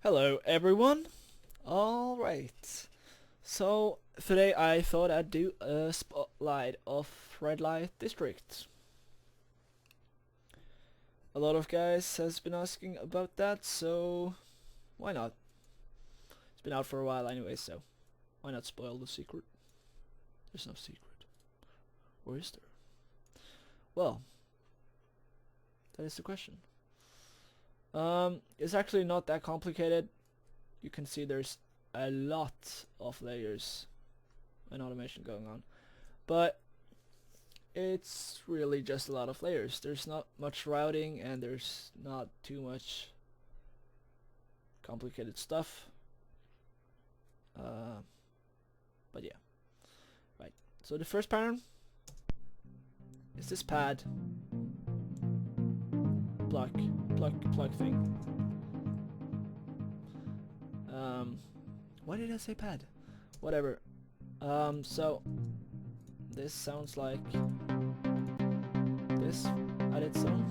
Hello everyone. Alright. So today I thought I'd do a spotlight of Red Light District. A lot of guys has been asking about that, so why not? It's been out for a while anyway, so why not spoil the secret? There's no secret. Or is there? Well, that is the question. It's actually not that complicated. You can see there's a lot of layers and automation going on, but it's really just a lot of layers. There's not much routing and there's not too much complicated stuff. But yeah, right. So the first pattern is this pad pluck thing. Why did I say pad? Whatever. So this sounds like this at its own.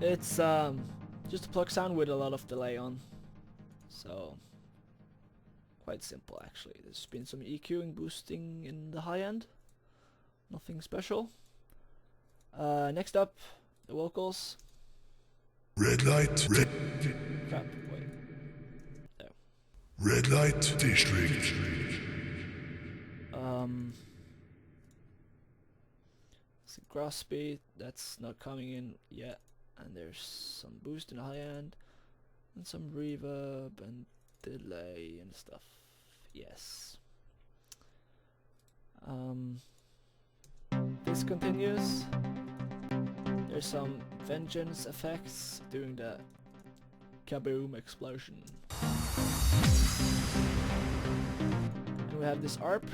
It's just a pluck sound with a lot of delay on. So quite simple actually. There's been some EQing, boosting in the high end. Nothing special. Next up, the vocals. Red light. Crap, wait. There. Red light district. It's a gross beat that's not coming in yet, and there's some boost in the high end, and some reverb and delay and stuff. Yes. This continues. There's some vengeance effects during the kaboom explosion. And we have this ARP.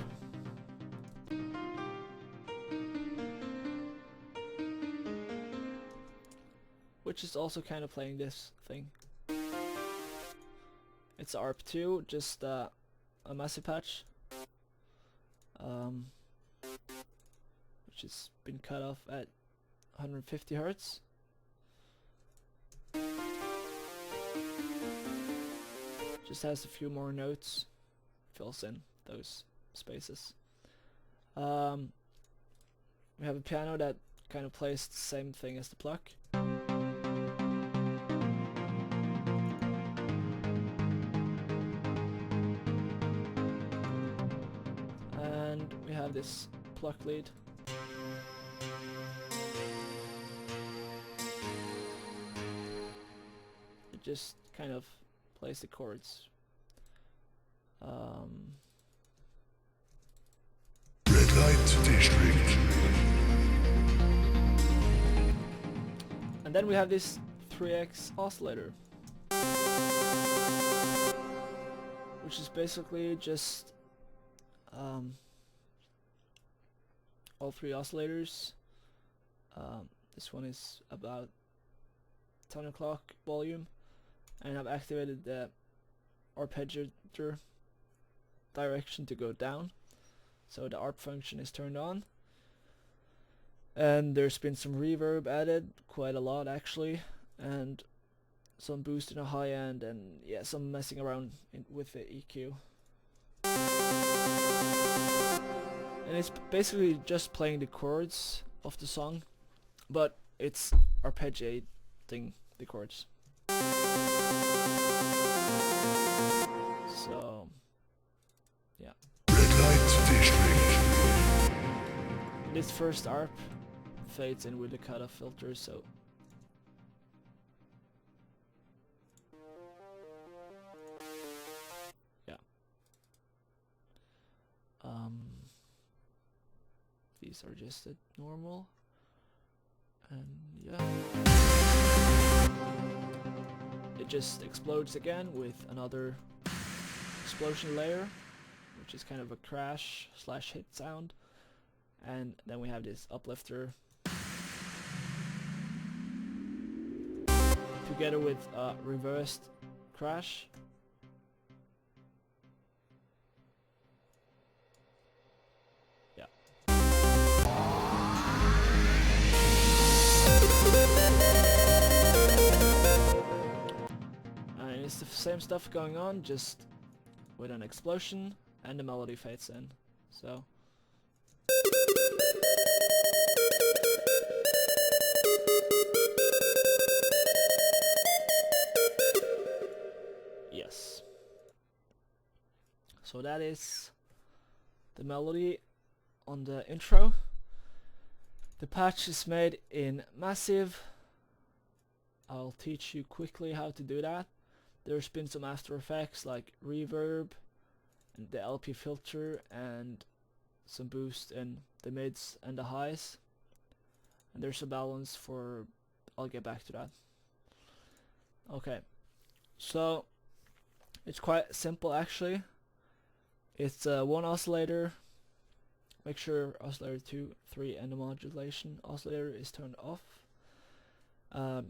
Which is also kind of playing this thing. It's ARP 2, just a massive patch. Which has been cut off at 150 Hertz. Just has a few more notes, fills in those spaces. We have a piano that kind of plays the same thing as the pluck. And we have this pluck lead. Just kind of plays the chords. Red light district. And then we have this 3x oscillator, which is basically just all three oscillators. This one is about 10 o'clock volume. And I've activated the arpeggiator direction to go down, so the ARP function is turned on. And there's been some reverb added, quite a lot actually, and some boost in the high end, and yeah, some messing around with the EQ. And it's basically just playing the chords of the song, but it's arpeggiating the chords. So, yeah. Red light district. This first ARP fades in with the cutoff filter, so yeah. These are just at normal, and yeah. It just explodes again with another explosion layer, which is kind of a crash slash hit sound. And then we have this uplifter together with a reversed crash. Yeah. same stuff going on, just with an explosion, and the melody fades in. So yes. So that is the melody on the intro. The patch is made in Massive. I'll teach you quickly how to do that. There's been some after effects like reverb and the LP filter and some boost in the mids and the highs. And there's a balance for, I'll get back to that. Okay, so it's quite simple actually. It's one oscillator. Make sure oscillator 2, 3 and the modulation oscillator is turned off.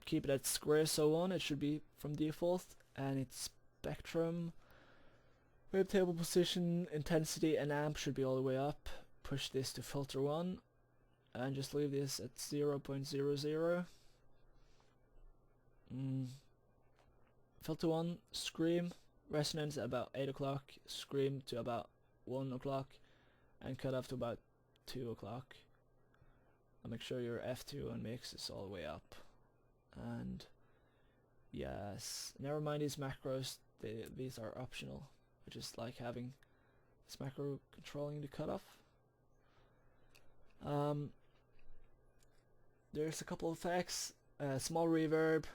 Keep it at square so on, it should be from default, and its spectrum, wavetable position, intensity and amp should be all the way up. Push this to filter 1 and just leave this at 0.00. Filter 1, scream, resonance at about 8 o'clock, scream to about 1 o'clock, and cut off to about 2 o'clock. And make sure your F2 and mix is all the way up. And yes, never mind these macros, these are optional. I just like having this macro controlling the cutoff. There's a couple of effects, small reverb,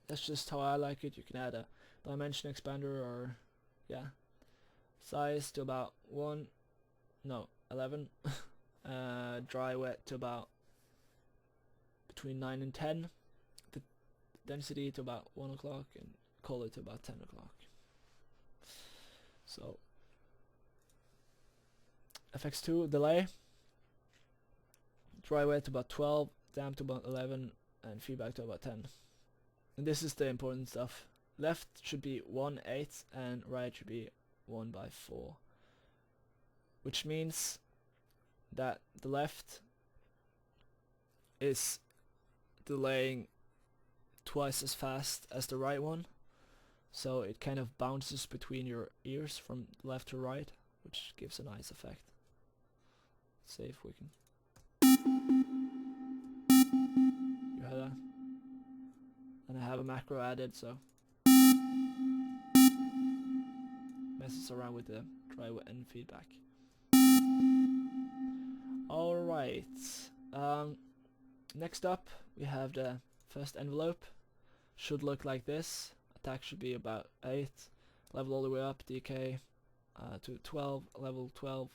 that's just how I like it. You can add a dimension expander or size to about 11. Dry wet to about between 9 and 10. The density to about 1 o'clock and color to about 10 o'clock. So FX2 delay, dry wet to about 12, damp to about 11, and feedback to about 10. And this is the important stuff. Left should be 1/8 and right should be 1/4, which means that the left is delaying twice as fast as the right one, so it kind of bounces between your ears from left to right, which gives a nice effect. Let's see if we can. You heard that? And I have a macro added, so messes around with the dry wet and feedback. Alright, next up we have the first envelope. Should look like this. Attack should be about 8, level all the way up, DK to 12, level 12,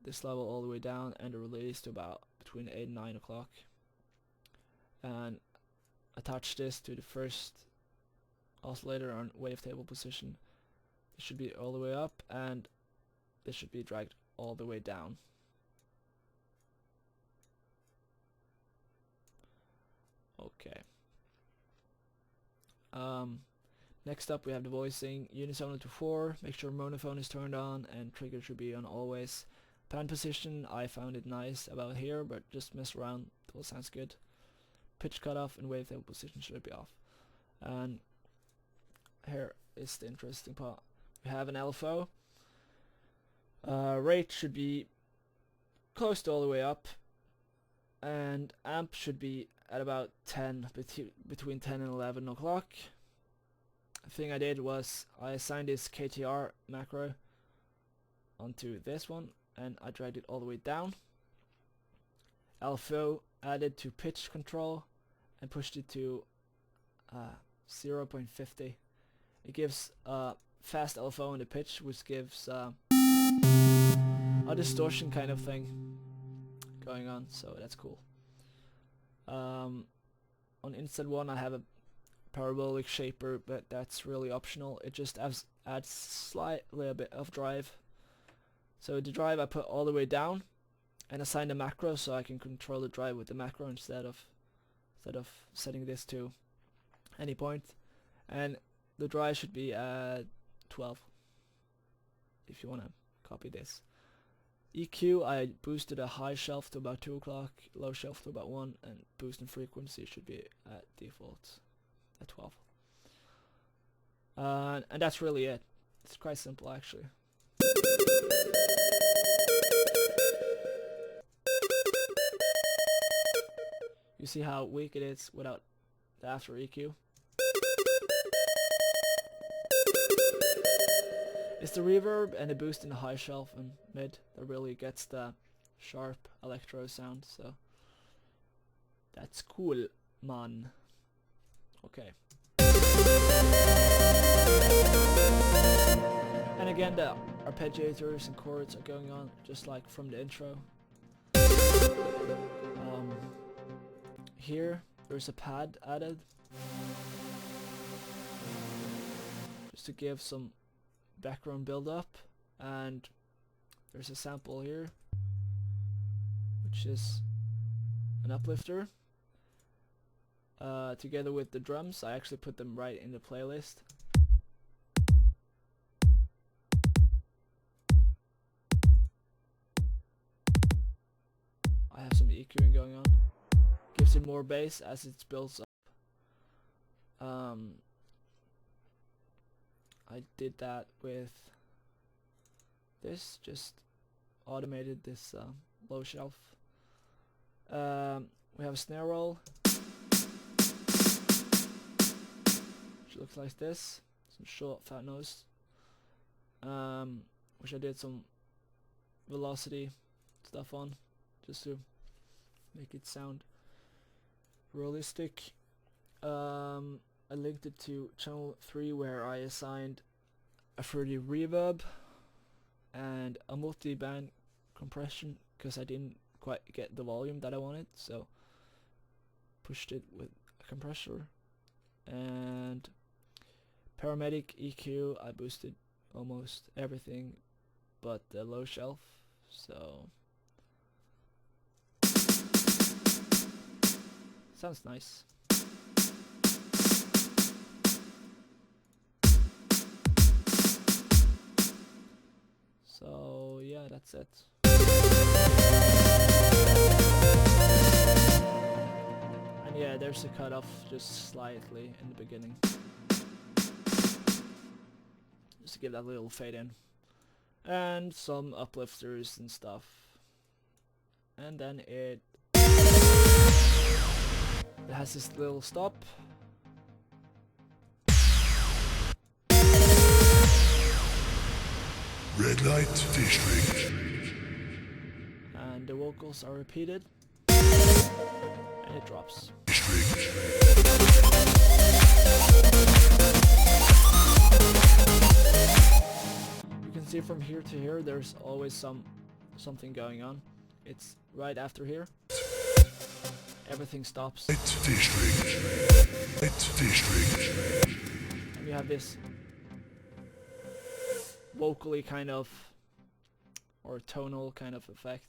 this level all the way down, and the release to about between 8 and 9 o'clock. And attach this to the first oscillator on wavetable position. It should be all the way up, and this should be dragged all the way down. Okay. Next up we have the voicing. Unison to 4. Make sure monophone is turned on, and trigger should be on always. Pan position, I found it nice about here, but just mess around till it sounds good. Pitch cutoff and wavetable position should be off. And here is the interesting part. We have an LFO. Rate should be close to all the way up, and amp should be at about 10, between 10 and 11 o'clock. The thing I did was I assigned this KTR macro onto this one, and I dragged it all the way down. LFO added to pitch control and pushed it to 0.50. It gives fast LFO in the pitch, which gives a distortion kind of thing going on, so that's cool. On Instant 1 I have a parabolic shaper, but that's really optional. It just adds slightly a bit of drive. So the drive I put all the way down and assign the macro, so I can control the drive with the macro instead of setting this to any point. And the drive should be at 12 if you want to copy this. EQ, I boosted a high shelf to about 2 o'clock, low shelf to about 1, and boost in frequency should be at default at 12. And that's really it. It's quite simple actually. You see how weak it is without the after EQ? It's the reverb and the boost in the high shelf and mid that really gets the sharp electro sound, so that's cool, man. Okay. And again, the arpeggiators and chords are going on just like from the intro. Here, there's a pad added just to give some background build up, and there's a sample here which is an uplifter. Together with the drums, I actually put them right in the playlist. I have some EQing going on. Gives it more bass as it builds up. I did that with this, just automated this low shelf. We have a snare roll, which looks like this. Some short fat nose, which I did some velocity stuff on, just to make it sound realistic. I linked it to channel 3 where I assigned a 30 reverb and a multi-band compression because I didn't quite get the volume that I wanted, so pushed it with a compressor. And paramedic EQ, I boosted almost everything but the low shelf, so sounds nice. So yeah, that's it. And yeah, there's a cutoff just slightly in the beginning, just to give that little fade in, and some uplifters and stuff. And then it has this little stop. Red light district. And the vocals are repeated. And it drops. District. You can see from here to here there's always something going on. It's right after here. Everything stops. Light district. Light district. And you have this vocally kind of, or tonal kind of effect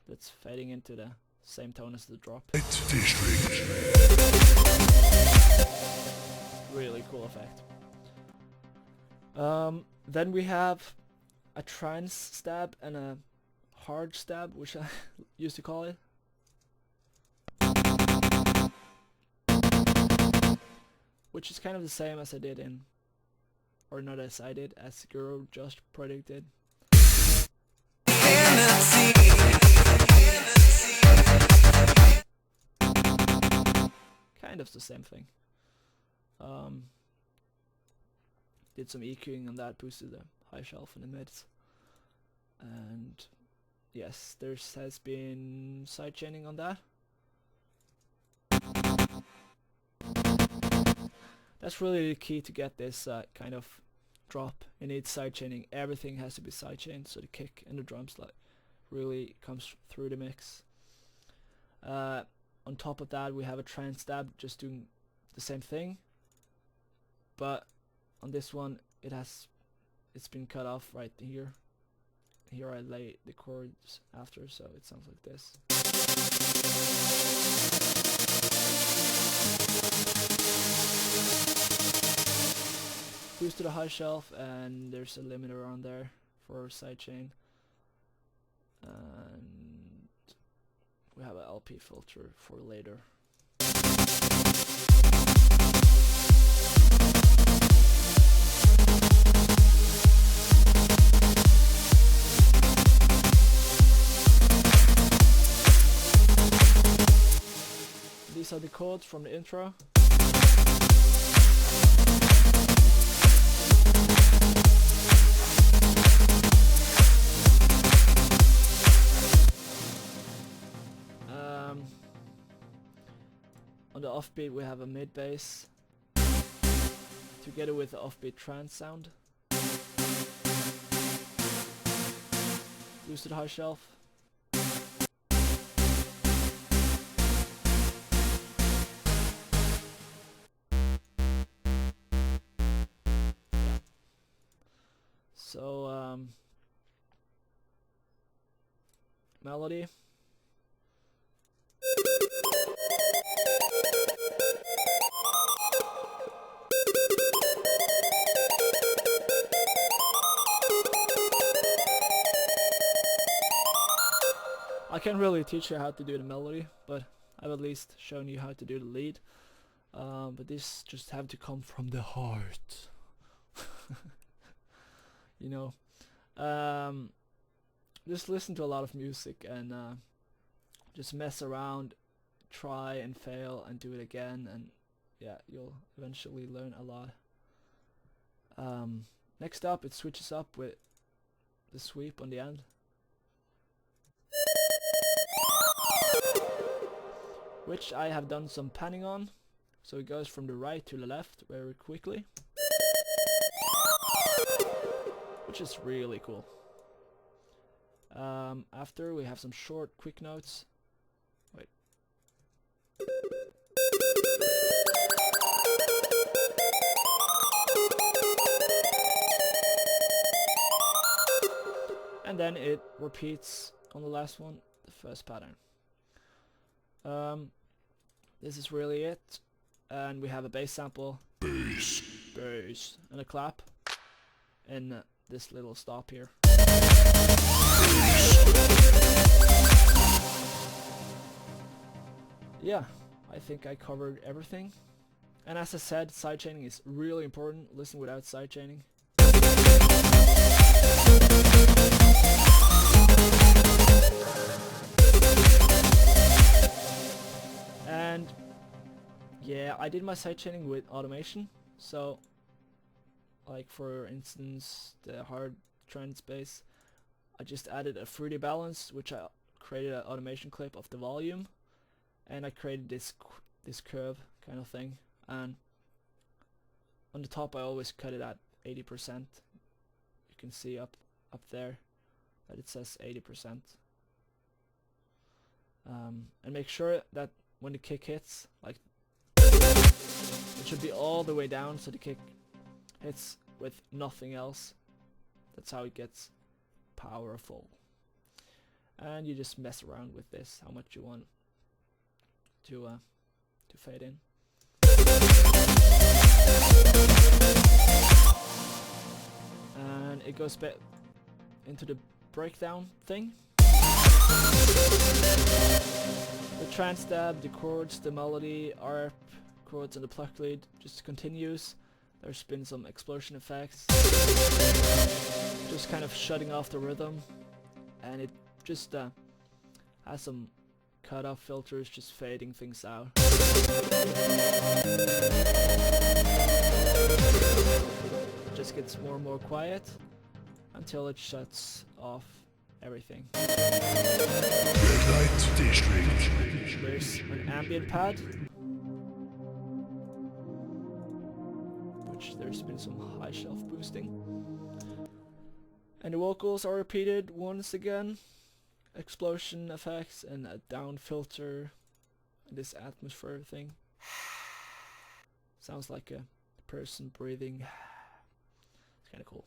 that's fading into the same tone as the drop. Light district. Really cool effect. Then we have a trance stab and a hard stab, which I used to call it. Which is kind of the same as I did in, or not as I did, as Guru just predicted. Kind of the same thing. Did some EQing on that, boosted the high shelf in the mids. And yes, there has been sidechaining on that. That's really the key to get this kind of drop. It needs sidechaining. Everything has to be sidechained, so the kick and the drums like really comes through the mix. On top of that, we have a trance stab just doing the same thing, but on this one it's been cut off right here. Here I lay the chords after, so it sounds like this. Boost to the high shelf, and there's a limiter on there for sidechain, and we have an LP filter for later. notes from the intro. On the offbeat we have a mid bass together with the offbeat trance sound. Boosted high shelf. So melody. I can't really teach you how to do the melody, but I've at least shown you how to do the lead. But this just have to come from the heart. You know, just listen to a lot of music and just mess around, try and fail and do it again, and yeah, you'll eventually learn a lot. Next up, it switches up with the sweep on the end. Which I have done some panning on, so it goes from the right to the left very quickly, which is really cool. After we have some short quick notes. Wait. And then it repeats on the last one, the first pattern. This is really it, and we have a bass sample, bass, and a clap, and this little stop here. Yeah, I think I covered everything, and as I said, sidechaining is really important. Listen without sidechaining. And yeah, I did my sidechaining with automation, so like for instance the hard trance bass, I just added a fruity balance, which I created an automation clip of the volume, and I created this curve kind of thing, and on the top I always cut it at 80%. You can see up there that it says 80%, and make sure that when the kick hits, like, it should be all the way down so the kick hits with nothing else. That's how it gets powerful. And you just mess around with this, how much you want to fade in. And it goes back into the breakdown thing. The trance stab, the chords, the melody, ARP, chords, and the pluck lead just continues. There's been some explosion effects, just kind of shutting off the rhythm, and it just has some cutoff filters, just fading things out. It just gets more and more quiet until it shuts off everything. There's an ambient pad, which there's been some high shelf boosting, and the vocals are repeated once again, explosion effects and a down filter, and this atmosphere thing. Sounds like a person breathing. It's kind of cool.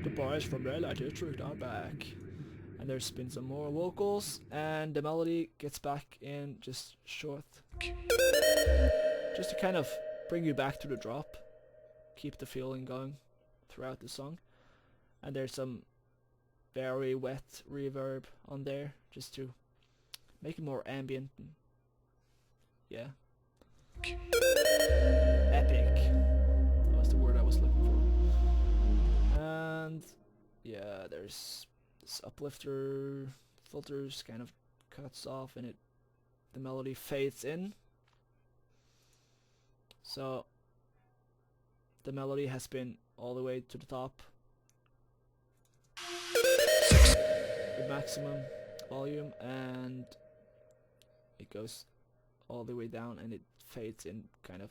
The boys from Red Light District are back. And there's been some more vocals, and the melody gets back in just short. Just to kind of bring you back to the drop. Keep the feeling going throughout the song. And there's some very wet reverb on there, just to make it more ambient. And yeah. Epic. That was the word I was looking for. And yeah, there's this uplifter filters kind of cuts off and the melody fades in. So the melody has been all the way to the top with maximum volume, and it goes all the way down and it fades in kind of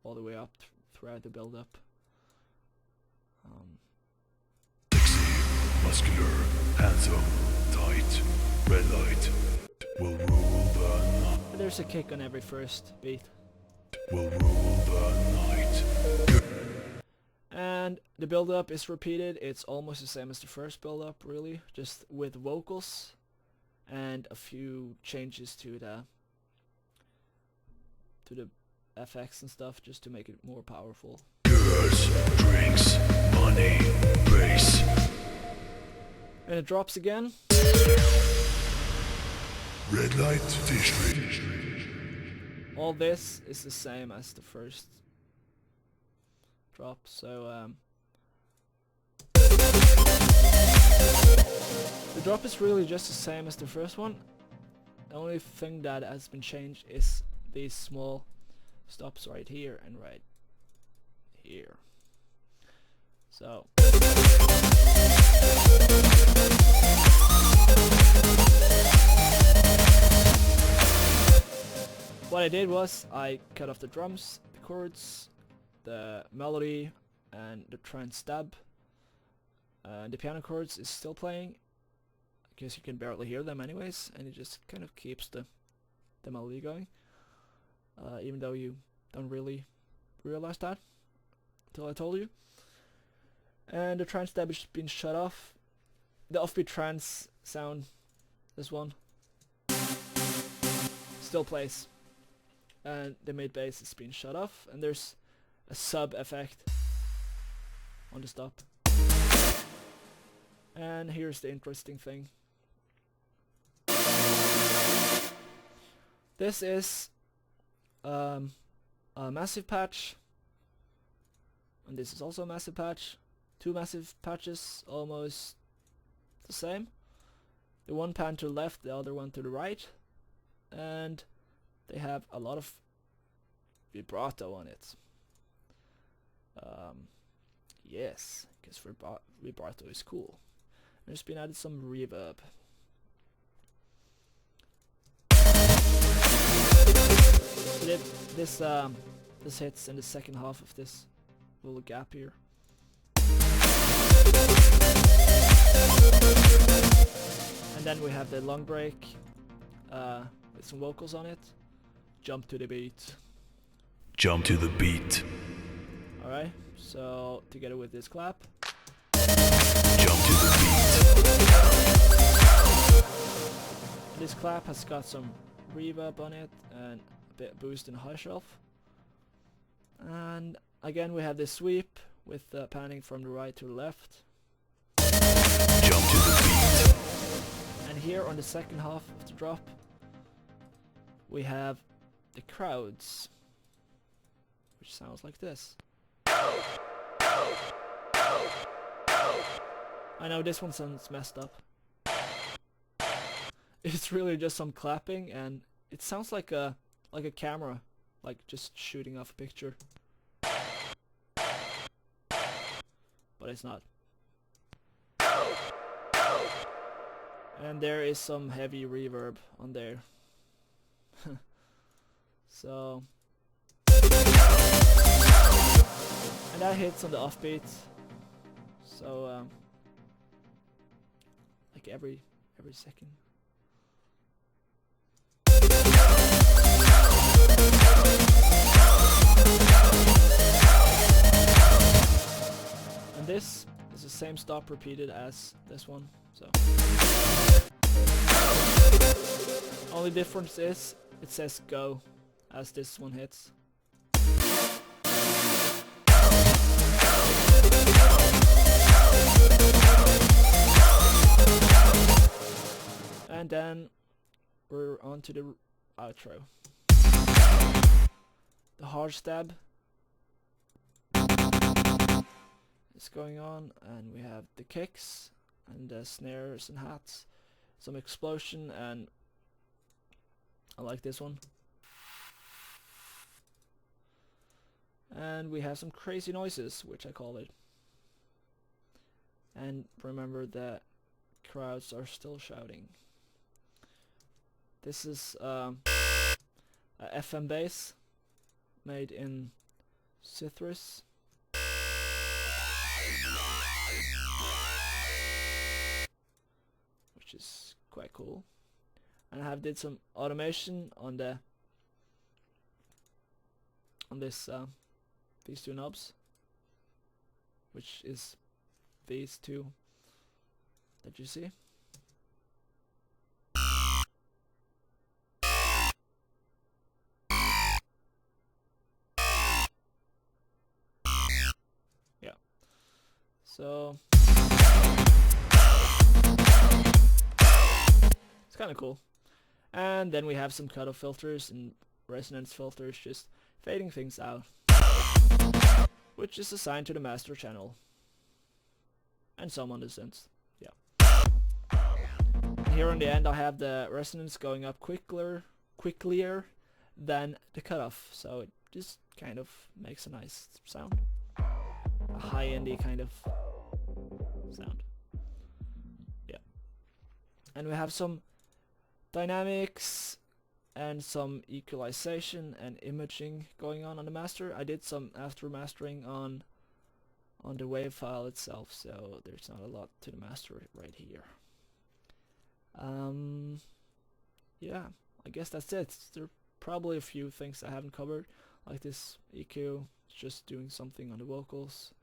all the way up throughout the build up. Muscular, handsome, tight, red light will rule the night. There's a kick on every first beat. Will rule the night. And the build up is repeated. It's almost the same as the first build up, really, just with vocals and a few changes to the FX and stuff, just to make it more powerful. Girls, drinks, money, race. And it drops again. Red light district. All this is the same as the first drop, so the drop is really just the same as the first one. The only thing that has been changed is these small stops right here and right here. So what I did was I cut off the drums, the chords, the melody, and the trance stab. The piano chords is still playing, because you can barely hear them anyways, and it just kind of keeps the melody going, even though you don't really realize that until I told you. And the trance stab has been shut off. The offbeat trance sound, this one, still plays, and the mid bass has been shut off, and there's a sub effect on the stop. And here's the interesting thing. This is a massive patch, and this is also a massive patch. Two massive patches, almost the same. The one pan to the left, the other one to the right, and they have a lot of vibrato on it. Yes, because vibrato is cool. There's been added some reverb. This hits in the second half of this little gap here. And then we have the long break with some vocals on it. Jump to the beat. Jump to the beat. Alright, so together with this clap. Jump to the beat. This clap has got some reverb on it and a bit of boost in high shelf. And again we have this sweep with panning from the right to the left. Jump to the beat. And here on the second half of the drop we have the crowds, which sounds like this. I know this one sounds messed up. It's really just some clapping, and it sounds like a camera, like just shooting off a picture. But it's not. And there is some heavy reverb on there. So, and that hits on the offbeat. So like every second. And this is the same stop repeated as this one. So only difference is it says go as this one hits. And then we're on to the outro. The hard stab is going on, and we have the kicks and the snares and hats, some explosion, and I like this one. And we have some crazy noises, which I call it. And remember that crowds are still shouting. This is a FM bass made in Citrus. Which is quite cool. And I have did some automation on these two knobs, which is these two that you see. Yeah. So it's kind of cool. And then we have some cutoff filters and resonance filters, just fading things out, which is assigned to the master channel. And some on the synths. Yeah. And here on the end I have the resonance going up quicker than the cutoff, so it just kind of makes a nice sound. A high-endy kind of sound. Yeah. And we have some dynamics and some equalization and imaging going on the master. I did some after mastering on the wave file itself, so there's not a lot to the master right here. Yeah, I guess that's it. There are probably a few things I haven't covered, like this EQ, just doing something on the vocals.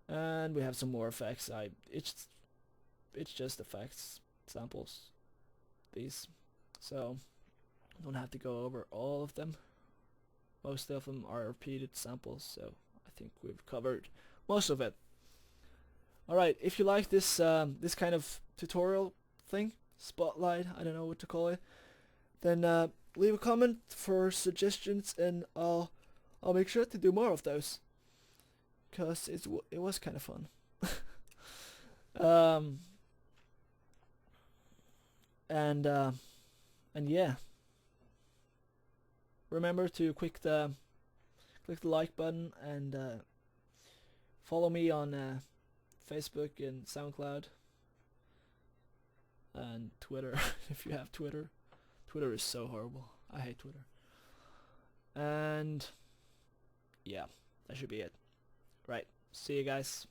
And we have some more effects. It's just effects, samples, these. So I don't have to go over all of them. Most of them are repeated samples, so I think we've covered most of it. Alright, if you like this this kind of tutorial thing, spotlight, I don't know what to call it, then leave a comment for suggestions, and I'll make sure to do more of those, because it was kind of fun. And yeah, remember to click the like button, and follow me on Facebook and SoundCloud and Twitter if you have Twitter. Twitter is so horrible. I hate Twitter. And yeah, that should be it. Right, see you guys.